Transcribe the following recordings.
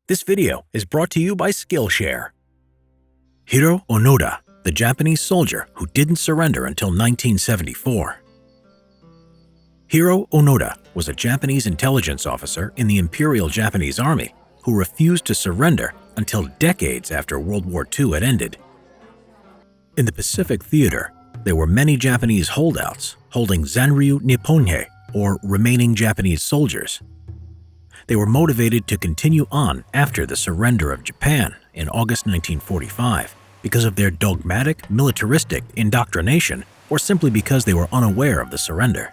This video is brought to you by Skillshare. Hiroo Onoda, the Japanese soldier who didn't surrender until 1974. Hiroo Onoda was a Japanese intelligence officer in the Imperial Japanese Army who refused to surrender until decades after World War II had ended. In the Pacific Theater, there were many Japanese holdouts holding Zanryu Nipponhei, or remaining Japanese soldiers. They were motivated to continue on after the surrender of Japan in August 1945 because of their dogmatic, militaristic indoctrination or simply because they were unaware of the surrender.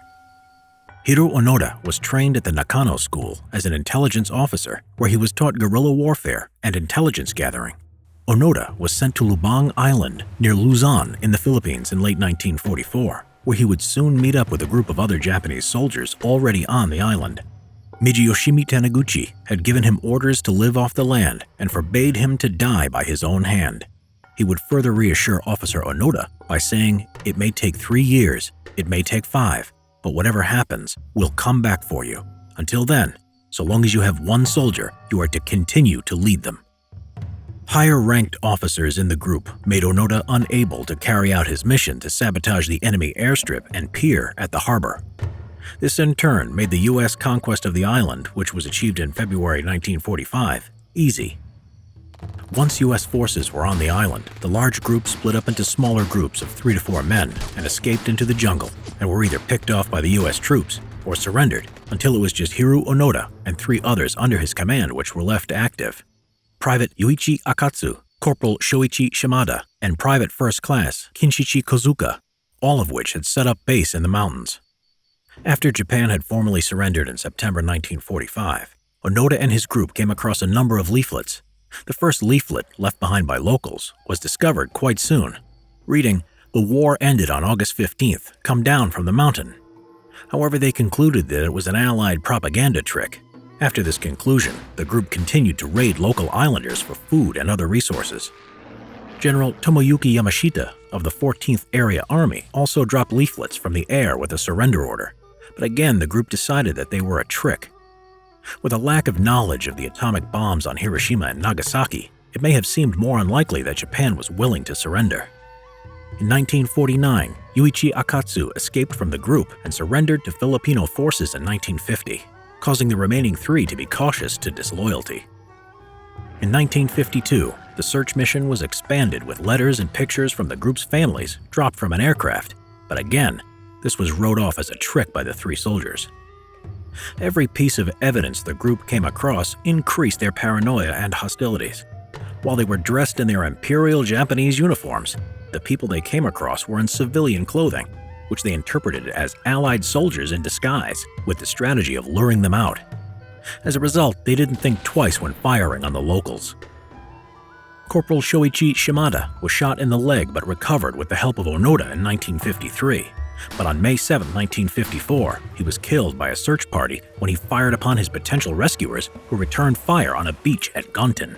Hiroo Onoda was trained at the Nakano School as an intelligence officer where he was taught guerrilla warfare and intelligence gathering. Onoda was sent to Lubang Island near Luzon in the Philippines in late 1944, where he would soon meet up with a group of other Japanese soldiers already on the island. Mijiyoshimi Taniguchi had given him orders to live off the land and forbade him to die by his own hand. He would further reassure Officer Onoda by saying, "It may take 3 years, it may take 5, but whatever happens, we'll come back for you. Until then, so long as you have one soldier, you are to continue to lead them." Higher-ranked officers in the group made Onoda unable to carry out his mission to sabotage the enemy airstrip and pier at the harbor. This in turn made the U.S. conquest of the island, which was achieved in February 1945, easy. Once U.S. forces were on the island, the large group split up into smaller groups of 3 to 4 men and escaped into the jungle and were either picked off by the U.S. troops or surrendered until it was just Hiroo Onoda and 3 others under his command which were left active. Private Yuichi Akatsu, Corporal Shoichi Shimada, and Private First Class Kinshichi Kozuka, all of which had set up base in the mountains. After Japan had formally surrendered in September 1945, Onoda and his group came across a number of leaflets. The first leaflet, left behind by locals, was discovered quite soon, reading, "The war ended on August 15th, come down from the mountain." However, they concluded that it was an Allied propaganda trick. After this conclusion, the group continued to raid local islanders for food and other resources. General Tomoyuki Yamashita of the 14th Area Army also dropped leaflets from the air with a surrender order, but again the group decided that they were a trick. With a lack of knowledge of the atomic bombs on Hiroshima and Nagasaki, it may have seemed more unlikely that Japan was willing to surrender. In 1949, Yuichi Akatsu escaped from the group and surrendered to Filipino forces in 1950, causing the remaining 3 to be cautious to disloyalty. In 1952, the search mission was expanded with letters and pictures from the group's families dropped from an aircraft, but again, this was wrote off as a trick by the 3 soldiers. Every piece of evidence the group came across increased their paranoia and hostilities. While they were dressed in their Imperial Japanese uniforms, the people they came across were in civilian clothing, which they interpreted as Allied soldiers in disguise, with the strategy of luring them out. As a result, they didn't think twice when firing on the locals. Corporal Shoichi Shimada was shot in the leg but recovered with the help of Onoda in 1953. But on May 7, 1954, he was killed by a search party when he fired upon his potential rescuers who returned fire on a beach at Gontan.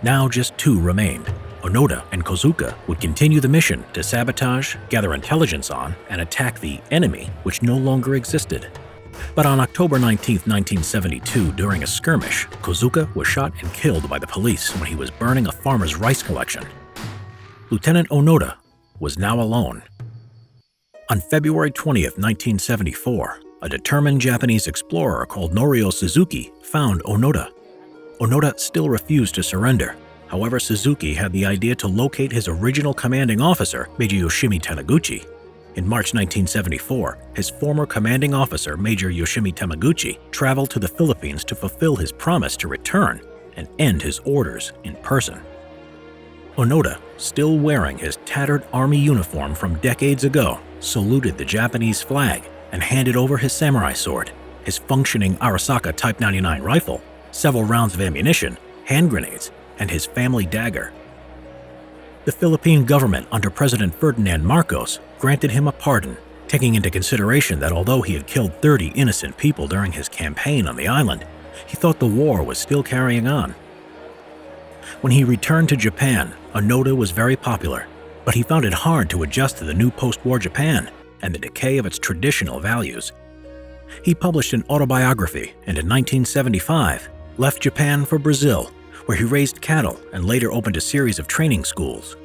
Now just 2 remained. Onoda and Kozuka would continue the mission to sabotage, gather intelligence on, and attack the enemy, which no longer existed. But on October 19, 1972, during a skirmish, Kozuka was shot and killed by the police when he was burning a farmer's rice collection. Lieutenant Onoda was now alone. On February 20, 1974, a determined Japanese explorer called Norio Suzuki found Onoda. Onoda still refused to surrender. However, Suzuki had the idea to locate his original commanding officer, Mijiyoshimi Taniguchi. In March 1974, his former commanding officer, Major Yoshimi Tamaguchi, traveled to the Philippines to fulfill his promise to return and end his orders in person. Onoda, still wearing his tattered army uniform from decades ago, saluted the Japanese flag and handed over his samurai sword, his functioning Arasaka Type 99 rifle, several rounds of ammunition, hand grenades, and his family dagger. The Philippine government under President Ferdinand Marcos granted him a pardon, taking into consideration that although he had killed 30 innocent people during his campaign on the island, he thought the war was still carrying on. When he returned to Japan, Onoda was very popular, but he found it hard to adjust to the new post-war Japan and the decay of its traditional values. He published an autobiography and in 1975 left Japan for Brazil, where he raised cattle and later opened a series of training schools.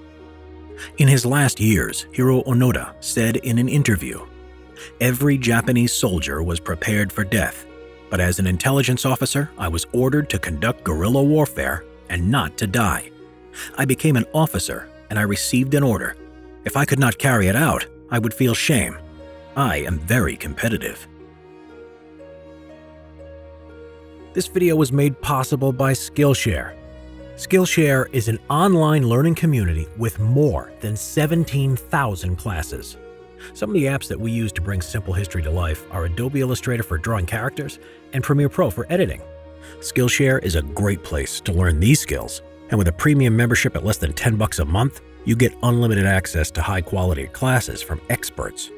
In his last years, Hiroo Onoda said in an interview, "Every Japanese soldier was prepared for death, but as an intelligence officer, I was ordered to conduct guerrilla warfare and not to die. I became an officer and I received an order. If I could not carry it out, I would feel shame. I am very competitive." This video was made possible by Skillshare. Skillshare is an online learning community with more than 17,000 classes. Some of the apps that we use to bring simple history to life are Adobe Illustrator for drawing characters and Premiere Pro for editing. Skillshare is a great place to learn these skills, and with a premium membership at less than $10 a month, you get unlimited access to high-quality classes from experts.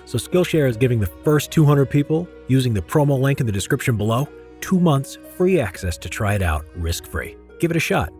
So Skillshare is giving the first 200 people using the promo link in the description below 2 months free access to try it out risk-free. Give it a shot.